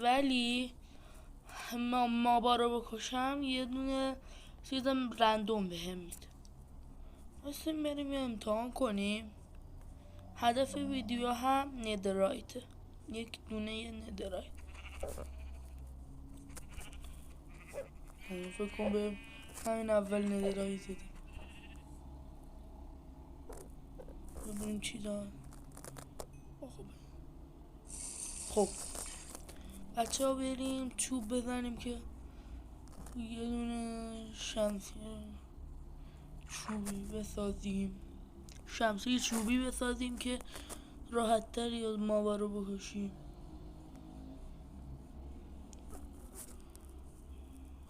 ولی مابا رو بکشم یه دونه چیزم رندوم بهم میده. اصلا بریم یه امتحان کنیم. هدف ویدیو هم ندرایته، یک دونه یه ندرایت. فکر کن به همین اول ندرایت دیدیم. ببینیم چی دارم. خب بچه ها بریم چوب بزنیم که یه دونه شمشیر چوبی بسازیم، شمشیر چوبی بسازیم که راحت تری از ماوا رو بکشیم.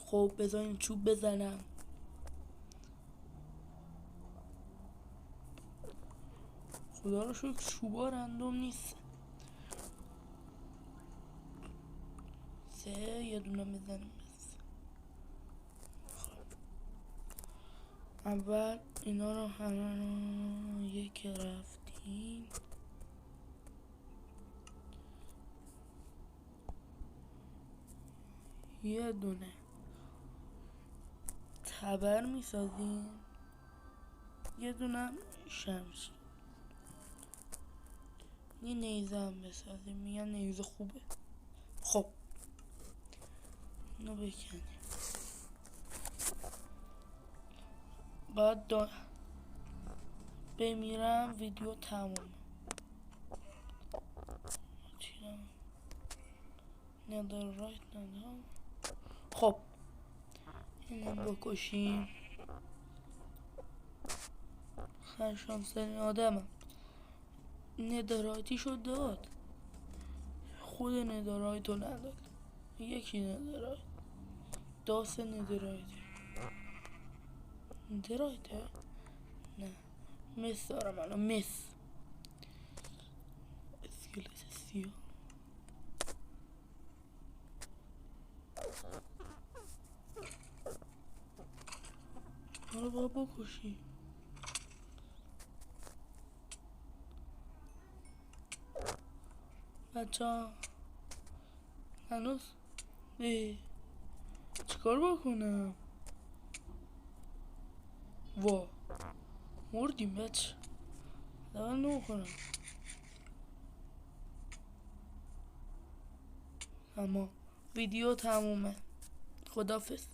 خب بذاریم چوب بزنم. خدا رو شکر چوبا رندوم نیست. یه دونه بزنیم. اول اینا رو همه رو یک رفتیم. یه دونه تبر میسازیم، یه دونه شمشیر، یه نیزه هم بسازیم. میگن نیزه خوبه. خب اینو بکنیم. بعد بمیرم ویدیو تمومه. ندارایت ندارم. خب اینو بکشیم. خرشانسنی آدمم ندارایتی شد داد، خود ندارایت رو نداد. یکی ندارایت داست ندارایتی. ندارایته؟ نه مس دارم الان. مس اسکلت سیاه. حالا باید بکشی. بچه ها هنوز چیکار بکنم؟ وا مردیم بچه. دارم نمیکنم اما ویدیو تمومه. خدافظ.